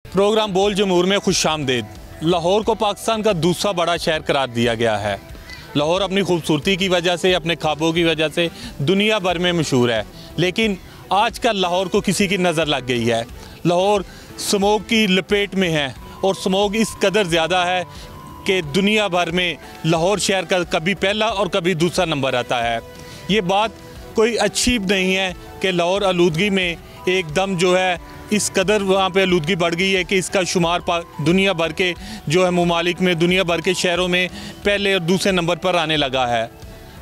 Programme बोल जमूर में खुशामदीद। लाहौर को पाकिस्तान का दूसरा बड़ा शहर करार दिया गया है। लाहौर अपनी खूबसूरती की वजह से, अपने ख्वाबों की वजह से दुनिया भर में मशहूर है, लेकिन आजकल लाहौर को किसी की नज़र लग गई है। लाहौर स्मोक की लपेट में है और स्मोक इस कदर ज़्यादा है कि दुनिया भर में लाहौर शहर का कभी पहला और कभी दूसरा नंबर आता है। ये बात कोई अच्छी नहीं है कि लाहौर आलूदगी में एकदम जो है इस कदर वहाँ पे आलूदगी बढ़ गई है कि इसका शुमार दुनिया भर के जो है ममालिक में, दुनिया भर के शहरों में पहले और दूसरे नंबर पर आने लगा है।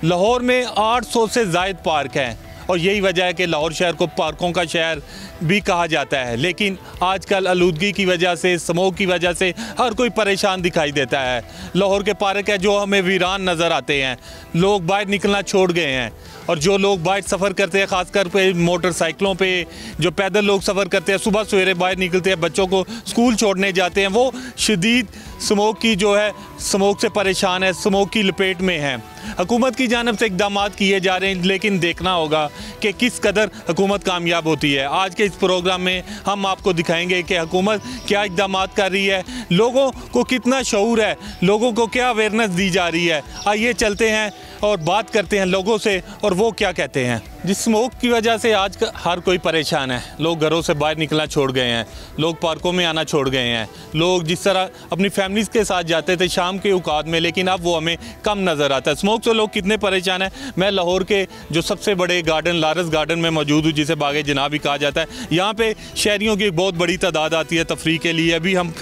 लाहौर में 800 से ज़ायद पार्क हैं और यही वजह है कि लाहौर शहर को पार्कों का शहर भी कहा जाता है। लेकिन आजकल आलूदगी की वजह से, स्मोक की वजह से हर कोई परेशान दिखाई देता है। लाहौर के पार्क है जो हमें वीरान नज़र आते हैं, लोग बाहर निकलना छोड़ गए हैं और जो लोग बाहर सफ़र करते हैं, ख़ासकर पे मोटरसाइकिलों पे जो पैदल लोग सफ़र करते हैं, सुबह सवेरे बाहर निकलते हैं, बच्चों को स्कूल छोड़ने जाते हैं, वो शदीद स्मोक की जो है स्मोक से परेशान है, स्मोक की लपेट में है। हुकूमत की जानिब से इक़दामात किए जा रहे हैं, लेकिन देखना होगा कि किस कदर हुकूमत कामयाब होती है। आज के इस प्रोग्राम में हम आपको दिखाएंगे कि हुकूमत क्या इक़दामात कर रही है, लोगों को कितना शऊर है, लोगों को क्या अवेयरनेस दी जा रही है। आइए चलते हैं और बात करते हैं लोगों से और वो क्या कहते हैं। जिस स्मोक की वजह से आज हर कोई परेशान है। लोग घरों से बाहर निकलना छोड़ गए हैं, लोग पार्कों में आना छोड़ गए हैं। लोग जिस तरह अपनी फैमिलीज़ के साथ जाते थे शाम के औकात में, लेकिन अब वो हमें कम नज़र आता है। स्मोक से लोग कितने परेशान हैं। मैं लाहौर के जो सबसे बड़े गार्डन लारस गार्डन में मौजूद हूँ, जिसे बागे जनाब भी कहा जाता है। यहाँ पे शहरियों की बहुत बड़ी तादाद आती है तफरीह के लिए। अभी हम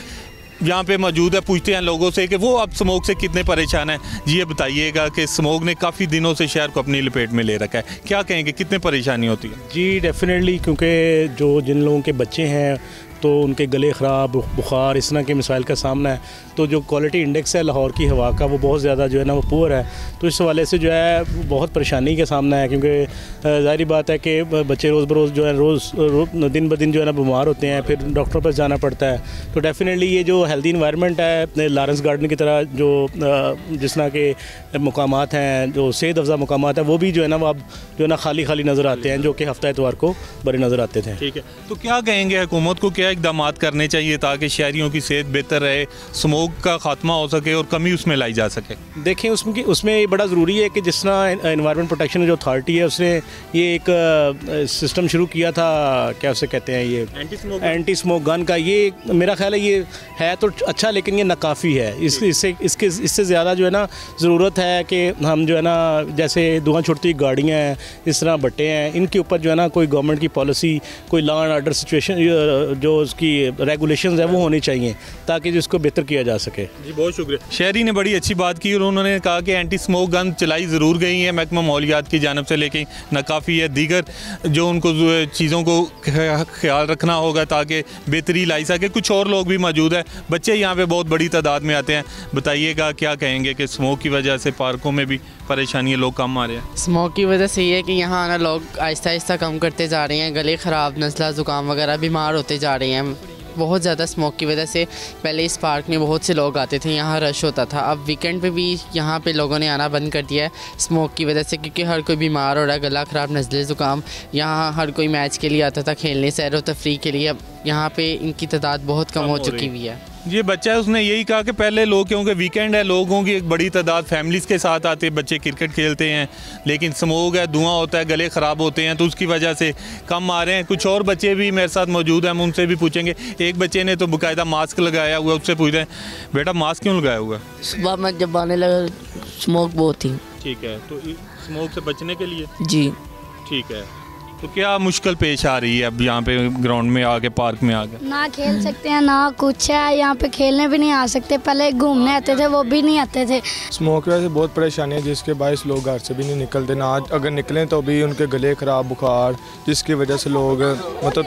यहाँ पे मौजूद है, पूछते हैं लोगों से कि वो अब स्मोक से कितने परेशान हैं। जी ये बताइएगा कि स्मोक ने काफ़ी दिनों से शहर को अपनी लपेट में ले रखा है, क्या कहेंगे, कितने परेशानी होती है? जी डेफिनेटली, क्योंकि जो जिन लोगों के बच्चे हैं तो उनके गले ख़राब, बुखार, इस तरह के मिसाइल का सामना है। तो जो क्वालिटी इंडेक्स है लाहौर की हवा का वो बहुत ज़्यादा जो है ना वो पुअर है। तो इस हवाले से जो है बहुत परेशानी का सामना है, क्योंकि ज़ाहिर बात है कि बच्चे रोज़ बरोज़ जो है दिन ब दिन जो है ना बीमार होते हैं, फिर डॉक्टर पर जाना पड़ता है। तो डेफिनेटली ये जो हेल्दी इन्वायरमेंट है लारेंस गार्डन की तरह, जो जिस तरह के मकामात हैं, जो सेहत अफ़ज़ा मकामात हैं, वो भी जो है ना वो अब जो है ना खाली नज़र आते हैं, जो कि हफ्ता इतवार को बड़े नज़र आते थे। ठीक है, तो क्या कहेंगे हुकूमत को क्या इक़दामात करने चाहिए ताकि शहरियों की सेहत बेहतर रहे, स्मोक का खात्मा हो सके और कमी उसमें लाई जा सके? देखें, उसमें बड़ा ज़रूरी है कि जिस तरह इन्वायरमेंट प्रोटेक्शन जो अथॉरिटी है उसने ये एक सिस्टम शुरू किया था, क्या उसे कहते हैं, ये एंटी स्मोक गन का। ये मेरा ख्याल है ये है तो अच्छा, लेकिन ये नाकाफ़ी है। इससे ज़्यादा जो है ना ज़रूरत है कि हम जो है ना जैसे धुआं छुड़ती गाड़ियाँ हैं, इस तरह भट्टे हैं, इनके ऊपर जो है ना कोई गवर्नमेंट की पॉलिसी, कोई लॉ एंड ऑर्डर सिचुएशन जो उसकी रेगुलेशंस है वो होनी चाहिए ताकि जिसको बेहतर किया जा सके। जी बहुत शुक्रिया। शहरी ने बड़ी अच्छी बात की और उन्होंने कहा कि एंटी स्मोक गन चलाई ज़रूर गई है महकमा माहौलियात की जानिब से, लेकिन नाकाफ़ी है। दीगर जो उनको चीज़ों को ख्याल रखना होगा ताकि बेहतरी लाई सके। कुछ और लोग भी मौजूद है, बच्चे यहाँ पे बहुत बड़ी तादाद में आते हैं। बताइएगा क्या कहेंगे कि स्मोक की वजह से पार्कों में भी परेशानी है, लोग कम आ रहे हैं? स्मोक की वजह से ये है कि यहाँ आना लोग आहिस्ता आहिस्ता कम करते जा रहे हैं, गले ख़राब, नज़ला, ज़ुकाम वगैरह बीमार होते जा रहे हैं बहुत ज़्यादा स्मोक की वजह से। पहले इस पार्क में बहुत से लोग आते थे, यहाँ रश होता था। अब वीकेंड पे भी यहाँ पे लोगों ने आना बंद कर दिया है स्मोक की वजह से, क्योंकि हर कोई बीमार हो रहा है, गला ख़राब, नज़ले, ज़ुकाम। यहाँ हर कोई मैच के लिए आता था, खेलने, सैर व तफरीह के लिए। अब यहाँ पे इनकी तादाद बहुत कम हो चुकी हुई है। ये बच्चा है, उसने यही कहा कि पहले लोग, क्योंकि वीकेंड है, लोगों की एक बड़ी तादाद फैमिलीज़ के साथ आते हैं, बच्चे क्रिकेट खेलते हैं, लेकिन स्मोक है, धुआं होता है, गले ख़राब होते हैं, तो उसकी वजह से कम आ रहे हैं। कुछ और बच्चे भी मेरे साथ मौजूद हैं, हम उनसे भी पूछेंगे। एक बच्चे ने तो बाकायदा मास्क लगाया हुआ, उससे पूछते हैं बेटा मास्क क्यों लगाया हुआ? सुबह में जब आने लगा स्मोक बहुत थी। ठीक है, तो स्मोक से बचने के लिए? जी ठीक है, तो क्या मुश्किल पेश आ रही है अब यहाँ पे ग्राउंड में आके, पार्क में आके? ना खेल सकते हैं ना कुछ है, यहाँ पे खेलने भी नहीं आ सकते। पहले घूमने आते थे, वो भी नहीं आते थे। स्मोक की वजह से बहुत परेशानी है, जिसके बायस लोग घर से भी नहीं निकलते, ना अगर निकलें तो भी उनके गले ख़राब, बुखार, जिसकी वजह से लोग मतलब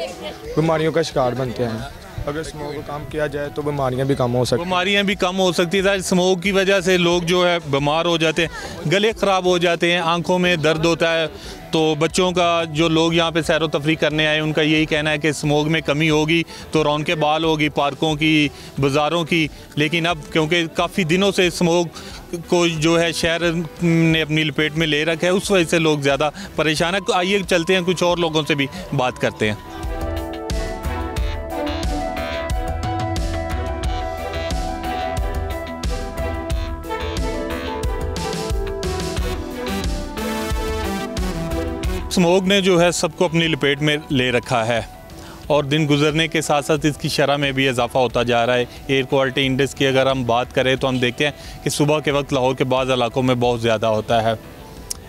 बीमारियों का शिकार बनते हैं। अगर स्मोक को कम किया जाए तो बीमारियां भी कम हो सकती हैं। बीमारियां भी कम हो सकती है। स्मोक की वजह से लोग जो है बीमार हो जाते हैं, गले ख़राब हो जाते हैं, आंखों में दर्द होता है। तो बच्चों का, जो लोग यहाँ पे सैर व तफरीह करने आए, उनका यही कहना है कि स्मोक में कमी होगी तो रौनकें बहाल होगी पार्कों की, बाज़ारों की। लेकिन अब क्योंकि काफ़ी दिनों से स्मोक को जो है शहर ने अपनी लपेट में ले रखा है, उस वजह से लोग ज़्यादा परेशान है। आइए चलते हैं, कुछ और लोगों से भी बात करते हैं। स्मोक ने जो है सबको अपनी लपेट में ले रखा है और दिन गुजरने के साथ साथ इसकी शरह में भी इजाफा होता जा रहा है। एयर क्वालिटी इंडेक्स की अगर हम बात करें तो हम देखते हैं कि सुबह के वक्त लाहौर के बाज़ इलाकों में बहुत ज़्यादा होता है।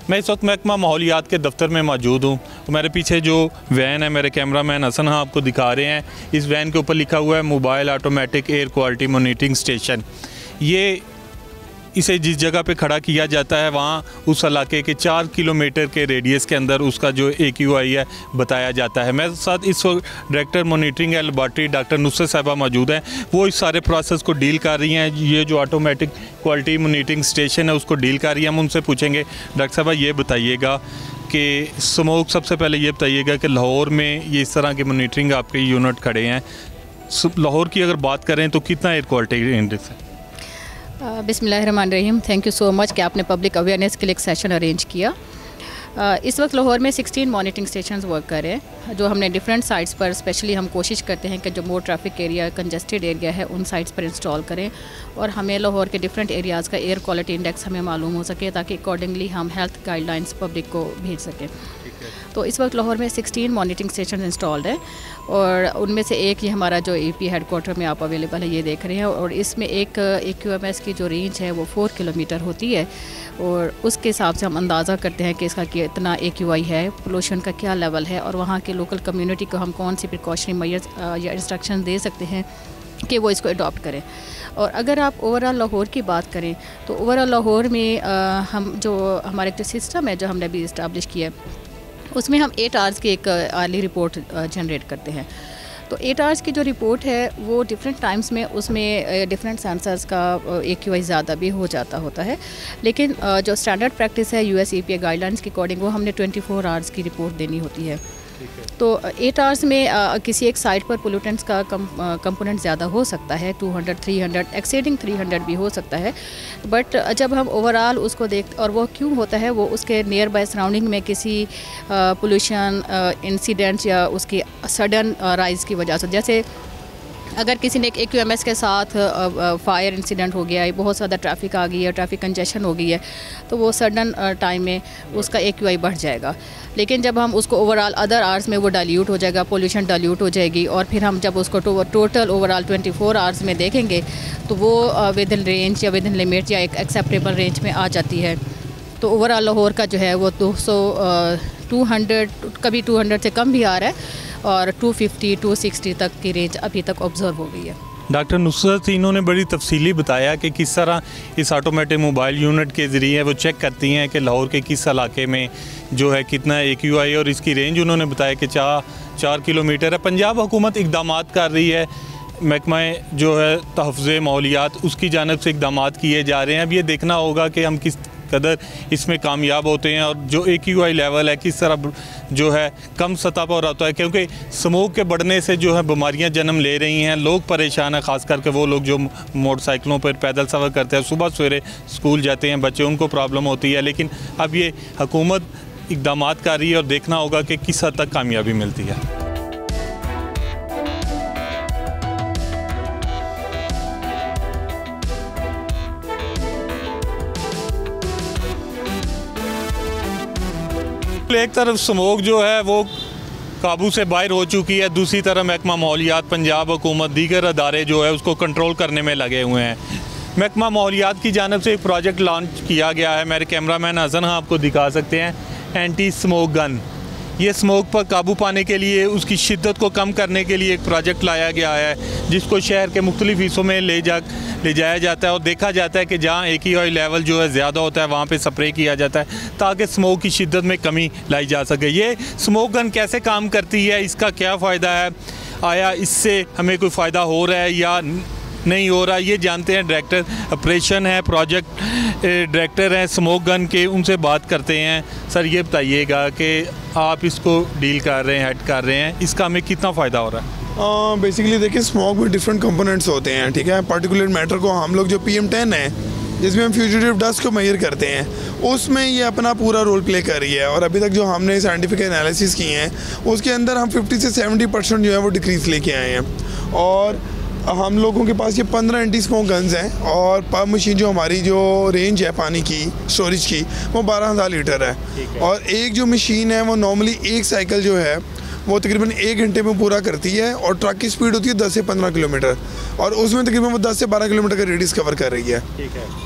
मैं इस वक्त महकमा माहौलियात के दफ्तर में मौजूद हूँ। मेरे पीछे जो वैन है, मेरे कैमरामैन हसन हाँ आपको दिखा रहे हैं, इस वैन के ऊपर लिखा हुआ है mobile automatic air quality monitoring station. ये इसे जिस जगह पे खड़ा किया जाता है वहाँ उस इलाके के 4 किलोमीटर के रेडियस के अंदर उसका जो AQI है बताया जाता है। मेरे साथ इस वक्त director monitoring and laboratory doctor Nusrat साहिबा मौजूद हैं। वो इस सारे प्रोसेस को डील कर रही हैं। ये जो ऑटोमेटिक क्वालिटी मॉनिटरिंग स्टेशन है उसको डील कर रही है। हम उनसे पूछेंगे, डॉक्टर साहबा ये बताइएगा कि स्मोक, सबसे पहले ये बताइएगा कि लाहौर में ये इस तरह के मॉनिटरिंग आपके यूनिट खड़े हैं, लाहौर की अगर बात करें तो कितना एयर क्वालिटी इंडेक्स है? बिस्मिल्लाहिर्रहमानिर्रहीम। थैंक यू सो मच कि आपने पब्लिक अवेयरनेस के लिए एक सेशन अरेंज किया। इस वक्त लाहौर में 16 मॉनिटरिंग स्टेशंस वर्क कर रहे हैं, जो हमने डिफरेंट साइट्स पर स्पेशली हम कोशिश करते हैं कि जो मोर ट्रैफिक एरिया, कंजस्टेड एरिया है, उन साइट्स पर इंस्टॉल करें और हमें लाहौर के डिफरेंट एरियाज़ का एयर क्वालिटी इंडेक्स हमें मालूम हो सके ताकि अकॉर्डिंगली हम हेल्थ गाइडलाइंस पब्लिक को भेज सकें। तो इस वक्त लाहौर में 16 मॉनिटरिंग स्टेशन इंस्टॉल्ड है और उनमें से एक ये हमारा जो AP हेडक्वार्टर में आप अवेलेबल है ये देख रहे हैं और इसमें एक AQMS की जो रेंज है वो 4 किलोमीटर होती है और उसके हिसाब से हम अंदाज़ा करते हैं कि इसका कितना AQI है, पोल्यूशन का क्या लेवल है और वहाँ के लोकल कम्युनिटी को हम कौन सी प्रिकॉशनरी मेजर्स या इंस्ट्रक्शन दे सकते हैं कि वो इसको अडॉप्ट करें। और अगर आप ओवरऑल लाहौर की बात करें तो ओवरऑल लाहौर में हम जो हमारे जो सिस्टम है जो हमने अभी इस्टेब्लिश किया है उसमें हम 8 आवर्स की एक अर्ली रिपोर्ट जनरेट करते हैं। तो 8 आवर्स की जो रिपोर्ट है वो डिफरेंट टाइम्स में उसमें डिफरेंट सेंसर्स का AQI ज़्यादा भी हो जाता होता है, लेकिन जो स्टैंडर्ड प्रैक्टिस है US EPA गाइडलाइंस के अकॉर्डिंग वो हमने 24 आवर्स की रिपोर्ट देनी होती है। तो 8 आवर्स में किसी एक साइट पर पोल्यूटेंट्स का कंपोनेंट ज़्यादा हो सकता है, 200, 300, एक्सीडिंग 300 भी हो सकता है, बट जब हम ओवरऑल उसको देख, और वो क्यों होता है, वो उसके नियर बाय सराउंडिंग में किसी पोल्यूशन इंसिडेंट या उसकी सडन राइज़ की वजह से, जैसे अगर किसी ने एक AQMS के साथ फायर इंसिडेंट हो गया है, बहुत ज़्यादा ट्रैफिक आ गई है, ट्रैफिक कंजेशन हो गई है, तो वो सडन टाइम में उसका AQI बढ़ जाएगा। लेकिन जब हम उसको ओवरऑल अदर आवर्स में वो डाइल्यूट हो जाएगा, पोल्यूशन डाइल्यूट हो जाएगी और फिर हम जब उसको टोटल ओवरऑल 24 आवर्स में देखेंगे तो वो विद इन रेंज या विद इन लिमिट या एक एक्सेप्टेबल रेंज में आ जाती है। तो ओवरऑल लाहौर का जो है वो 200 कभी 200 से कम भी आ रहा है और 250, 260 तक की रेंज अभी तक ऑब्जर्व हो गई है। डॉक्टर नुसरत इन्होंने बड़ी तफसीली बताया कि किस तरह इस ऑटोमेटिक मोबाइल यूनिट के ज़रिए वो चेक करती हैं कि लाहौर के किस इलाके में जो है कितना AQI और इसकी रेंज उन्होंने बताया कि 4 किलोमीटर है। पंजाब हुकूमत इक़दाम कर रही है, महकमा जो है तहफ़्ज़ुज़ माहौलियात उसकी जानिब से इक़दाम किए जा रहे हैं। अब ये देखना होगा कि हम किस कदर इसमें कामयाब होते हैं और जो AQI लेवल है किस तरह जो है कम सतह पर होता है, क्योंकि स्मोक के बढ़ने से जो है बीमारियां जन्म ले रही हैं, लोग परेशान हैं, ख़ास करके वो लोग जो मोटरसाइकिलों पर पैदल सफ़र करते हैं, सुबह सवेरे स्कूल जाते हैं बच्चे, उनको प्रॉब्लम होती है। लेकिन अब ये हुकूमत इक़दाम कर रही है और देखना होगा कि किस हद तक कामयाबी मिलती है। एक तरफ स्मोक जो है वो काबू से बाहर हो चुकी है, दूसरी तरफ महकमा माहौलियात, पंजाब हुकूमत, दीगर अदारे जो है उसको कंट्रोल करने में लगे हुए हैं। महकमा माहौलियात की जानिब से एक प्रोजेक्ट लॉन्च किया गया है, मेरे कैमरामैन हसन हाँ आपको दिखा सकते हैं, एंटी स्मोक गन। ये स्मोक पर काबू पाने के लिए, उसकी शिद्दत को कम करने के लिए एक प्रोजेक्ट लाया गया है जिसको शहर के मुख्तलिफ़ हिस्सों में ले जाया जाता है और देखा जाता है कि जहाँ AQI लेवल जो है ज़्यादा होता है वहाँ पे स्प्रे किया जाता है ताकि स्मोक की शिद्दत में कमी लाई जा सके। ये स्मोक गन कैसे काम करती है, इसका क्या फ़ायदा है, आया इससे हमें कोई फ़ायदा हो रहा है या नहीं हो रहा, ये जानते हैं डायरेक्टर ऑपरेशन है, प्रोजेक्ट डायरेक्टर हैं स्मोक गन के, उनसे बात करते हैं। सर ये बताइएगा कि आप इसको डील कर रहे हैं, हेड कर रहे हैं, इसका हमें कितना फ़ायदा हो रहा है? बेसिकली देखिए स्मोक में डिफरेंट कंपोनेंट्स होते हैं, ठीक है। पार्टिकुलर मैटर को हम लोग जो PM10 है जिसमें हम फ्यूजिटिव डस्ट को मेजर करते हैं, उसमें ये अपना पूरा रोल प्ले कर रही है। और अभी तक जो हमने साइंटिफिक एनालिसिस किए हैं उसके अंदर हम 50 से 70% जो है वो डिक्रीज़ लेके आए हैं। और हम लोगों के पास ये 15 एंटी स्मोक गन्स हैं और पर मशीन जो हमारी जो रेंज है पानी की स्टोरेज की वो 12,000 लीटर है और एक जो मशीन है वो नॉर्मली एक साइकिल जो है वो तकरीबन 1 घंटे में पूरा करती है और ट्रक की स्पीड होती है 10 से 15 किलोमीटर और उसमें तकरीबन वो 10 से 12 किलोमीटर का रेडियस कवर कर रही है।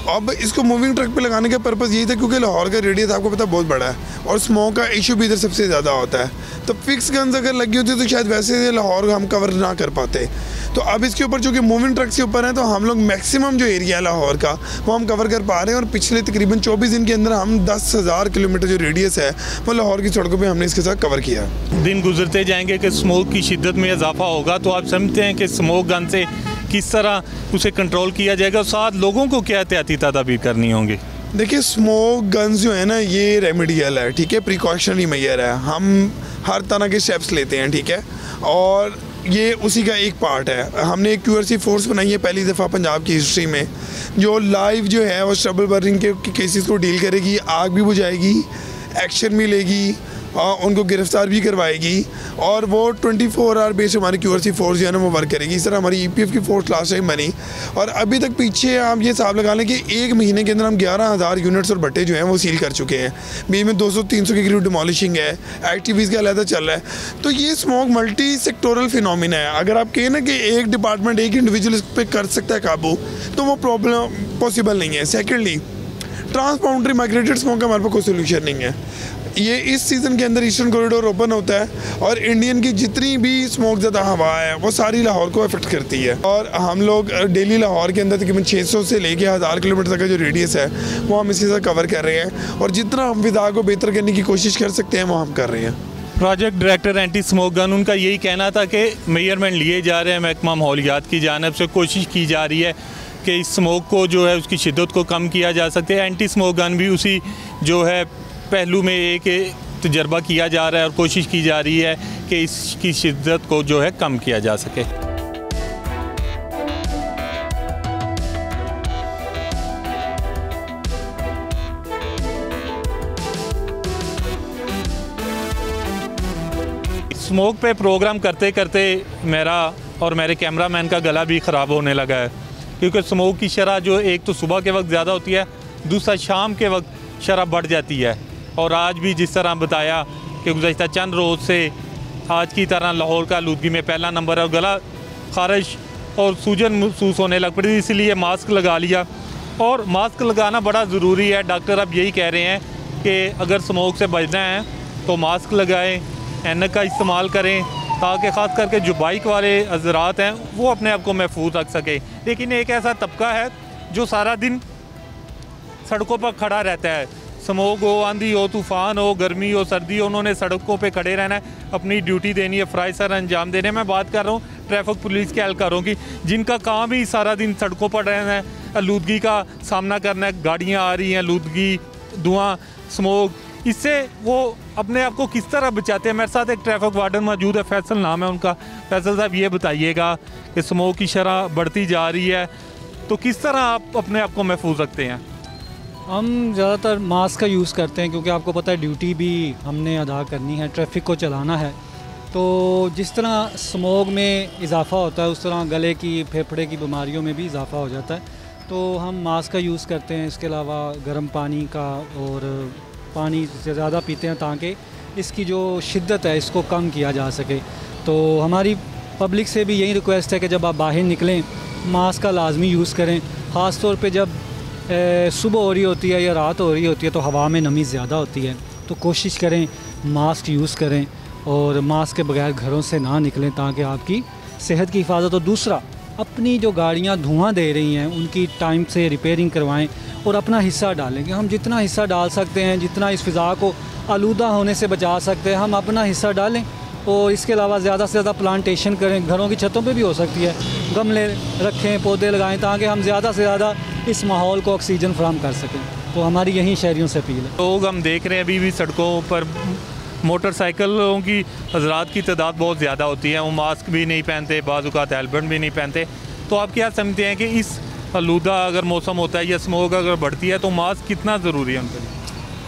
अब इसको मूविंग ट्रक पे लगाने का पर्पज़ यही था क्योंकि लाहौर का रेडियस आपको पता बहुत बड़ा है और स्मोक का इशू भी इधर सबसे ज़्यादा होता है, तो फिक्स गन्स अगर लगी होती तो शायद वैसे लाहौर हम कवर ना कर पाते। तो अब इसके ऊपर चूँकि मूविंग ट्रक के ऊपर है तो हम लोग मैक्सिमम जो एरिया है लाहौर का वो हम कवर कर पा रहे हैं और पिछले तकरीबन 24 दिन के अंदर हम 10,000 किलोमीटर जो रेडियस है वो लाहौर की सड़कों पर हमने इसके साथ कवर किया। दिन गुजरते जाएंगे कि स्मोक की शिद्दत में इजाफा होगा, तो आप समझते हैं कि स्मोक गन से किस तरह उसे कंट्रोल किया जाएगा, साथ लोगों को क्या एहतियाती तदाबीर करनी होंगी? देखिए स्मोक गन्स जो है ना ये रेमेडियल है, ठीक है, प्रिकॉशनरी मेजर है, हम हर तरह के स्टेप्स लेते हैं, ठीक है, और ये उसी का एक पार्ट है। हमने एक QRC फोर्स बनाई है पहली दफ़ा पंजाब की हिस्ट्री में जो लाइव जो है वो स्ट्रबल बर्निंग के केसेस को डील करेगी, आग भी बुझाएगी, एक्शन भी लेगी, उनको गिरफ्तार भी करवाएगी और वो 24 आवर बेस्ड हमारी QRC फोर्स जो है ना वो वर्क करेगी। इस तरह हमारी EPF की फोर्स लास्ट टाइम बनी और अभी तक पीछे आप ये हिसाब लगा लें कि 1 महीने के अंदर हम 11,000 यूनिट्स और भट्टे जो हैं वो सील कर चुके हैं। बीच में 200-300 के करीब डिमोलिशिंग है, एक्टिविटीज़ का अलहदा चल रहा है। तो ये स्मोक मल्टी सेक्टोरल फिनोमिना है। अगर आप कहें ना कि एक डिपार्टमेंट एक इंडिविजुअल इस पर कर सकता है काबू तो वो प्रॉब्लम पॉसिबल नहीं है। सेकेंडली ट्रांसबाउंड्री माइग्रेटेड स्मोक का हमारे पास कोई सोल्यूशन नहीं है। ये इस सीज़न के अंदर ईस्टर्न कॉरिडोर ओपन होता है और इंडियन की जितनी भी स्मोक ज़्यादा हवा है वो सारी लाहौर को अफेक्ट करती है और हम लोग डेली लाहौर के अंदर तकरीबन 600 से लेके 1000 किलोमीटर तक का जो रेडियस है वो हम इसी से कवर कर रहे हैं और जितना हम फिजा को बेहतर करने की कोशिश कर सकते हैं वो हम कर रहे हैं। Project director anti smoke gun, उनका यही कहना था कि मेजरमेंट लिए जा रहे हैं, महकमा माहौलियात की जानिब से कोशिश की जा रही है कि इस स्मोक को जो है उसकी शिद्दत को कम किया जा सकते हैं। एंटी स्मोक गन भी उसी जो है पहलू में एक तजर्बा किया जा रहा है और कोशिश की जा रही है कि इसकी शिद्दत को जो है कम किया जा सके। स्मोक पे प्रोग्राम करते करते मेरा और मेरे कैमरामैन का गला भी ख़राब होने लगा है क्योंकि स्मोक की शरह जो एक तो सुबह के वक्त ज़्यादा होती है, दूसरा शाम के वक्त शरह बढ़ जाती है। और आज भी जिस तरह बताया कि गुज़श्ता चंद रोज़ से आज की तरह लाहौर का आलूदगी में पहला नंबर है और गला ख़ारिश और सूजन महसूस होने लग पड़ी, इसलिए मास्क लगा लिया और मास्क लगाना बड़ा ज़रूरी है। डॉक्टर अब यही कह रहे हैं कि अगर स्मोक से बचना है तो मास्क लगाएं, ऐनक का इस्तेमाल करें ताकि ख़ास करके जो बाइक वाले हज़रात हैं वो अपने आप को महफूज रख सकें। लेकिन एक ऐसा तबका है जो सारा दिन सड़कों पर खड़ा रहता है, स्मोक हो, आंधी हो, तूफ़ान हो, गर्मी हो, सर्दी हो, उन्होंने सड़कों पे खड़े रहना है, अपनी ड्यूटी देनी है, फ़राइज़ सर अंजाम देने। मैं बात कर रहा हूँ ट्रैफिक पुलिस के एहलकारों की जिनका काम ही सारा दिन सड़कों पर रहना है, आलूदगी का सामना करना है, गाड़ियाँ आ रही हैं, आलूदगी, धुआँ, स्मोक, इससे वो अपने आप को किस तरह बचाते हैं। मेरे साथ एक ट्रैफिक वार्डन मौजूद है, फैसल नाम है उनका। फैसल साहब ये बताइएगा कि स्मोक की शरह बढ़ती जा रही है तो किस तरह आप अपने आप को महफूज रखते हैं? हम ज़्यादातर मास्क का यूज़ करते हैं क्योंकि आपको पता है ड्यूटी भी हमने अदा करनी है, ट्रैफिक को चलाना है। तो जिस तरह स्मोक में इजाफ़ा होता है उस तरह गले की, फेफड़े की बीमारियों में भी इजाफ़ा हो जाता है, तो हम मास्क का यूज़ करते हैं। इसके अलावा गर्म पानी का और पानी से ज़्यादा पीते हैं ताकि इसकी जो शिद्दत है इसको कम किया जा सके। तो हमारी पब्लिक से भी यही रिक्वेस्ट है कि जब आप बाहर निकलें मास्क का लाजमी यूज़ करें, ख़ास तौर पे जब सुबह हो रही होती है या रात हो रही होती है तो हवा में नमी ज़्यादा होती है, तो कोशिश करें मास्क यूज़ करें और मास्क के बगैर घरों से ना निकलें ताकि आपकी सेहत की हिफाजत हो। दूसरा, अपनी जो गाड़ियाँ धुआं दे रही हैं उनकी टाइम से रिपेयरिंग करवाएं और अपना हिस्सा डालें कि हम जितना हिस्सा डाल सकते हैं, जितना इस फ़िज़ा को आलूदा होने से बचा सकते हैं, हम अपना हिस्सा डालें। और इसके अलावा ज़्यादा से ज़्यादा प्लांटेशन करें, घरों की छतों पे भी हो सकती है, गमले रखें, पौधे लगाएं ताकि हम ज़्यादा से ज़्यादा इस माहौल को ऑक्सीजन फराहम कर सकें। तो हमारी यही शहरियों से अपील है। लोग हम देख रहे हैं अभी भी सड़कों पर मोटरसाइकिलों की हज़रात की तादाद बहुत ज़्यादा होती है, वो मास्क भी नहीं पहनते, बाज़ औक़ात हेलमेट भी नहीं पहनते। तो आप क्या समझते हैं कि इस आलूदा अगर मौसम होता है या स्मोक अगर बढ़ती है तो मास्क कितना ज़रूरी है उनके लिए?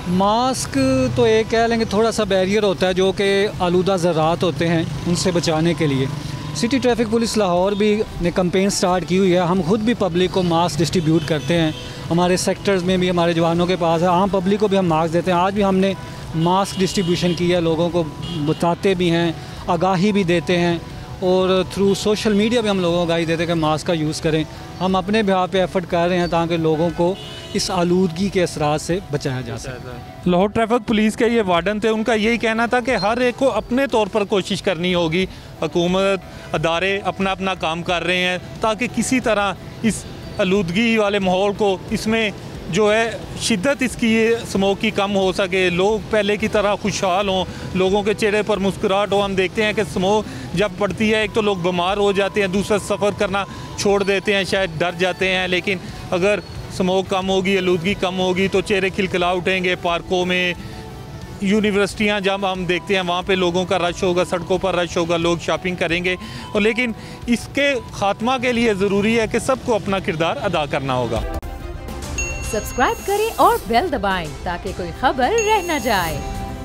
मास्क तो एक कह लेंगे थोड़ा सा बैरियर होता है जो कि आलूदा ज़रात होते हैं उनसे बचाने के लिए, सिटी ट्रैफिक पुलिस लाहौर भी ने कैंपेन स्टार्ट की हुई है। हम खुद भी पब्लिक को मास्क डिस्ट्रीब्यूट करते हैं, हमारे सेक्टर्स में भी हमारे जवानों के पास है, आम पब्लिक को भी हम मास्क देते हैं। आज भी हमने मास्क डिस्ट्रीब्यूशन किया, लोगों को बताते भी हैं, आगाही भी देते हैं और थ्रू सोशल मीडिया भी हम लोगों को आगाही देते हैं कि मास्क का यूज़ करें। हम अपने बिहार पे एफर्ट कर रहे हैं ताकि लोगों को इस आलूदगी के असरात से बचाया जा सके। लाहौर ट्रैफिक पुलिस के ये वार्डन थे, उनका यही कहना था कि हर एक को अपने तौर पर कोशिश करनी होगी। हुकूमत अदारे अपना अपना काम कर रहे हैं ताकि किसी तरह इस आलूदगी वाले माहौल को, इसमें जो है शिद्दत इसकी स्मोक की कम हो सके, लोग पहले की तरह खुशहाल हों, लोगों के चेहरे पर मुस्कुराहट हो। हम देखते हैं कि स्मोक जब पड़ती है, एक तो लोग बीमार हो जाते हैं, दूसरा सफ़र करना छोड़ देते हैं, शायद डर जाते हैं। लेकिन अगर स्मोक कम होगी, आलूदगी कम होगी तो चेहरे खिलखिला उठेंगे। पार्कों में, यूनिवर्सिटियाँ जब हम देखते हैं वहाँ पे लोगों का रश होगा, सड़कों पर रश होगा, लोग शॉपिंग करेंगे। और लेकिन इसके ख़ात्मा के लिए ज़रूरी है कि सबको अपना किरदार अदा करना होगा। सब्सक्राइब करें और बेल दबाएं ताकि कोई खबर रह न जाए।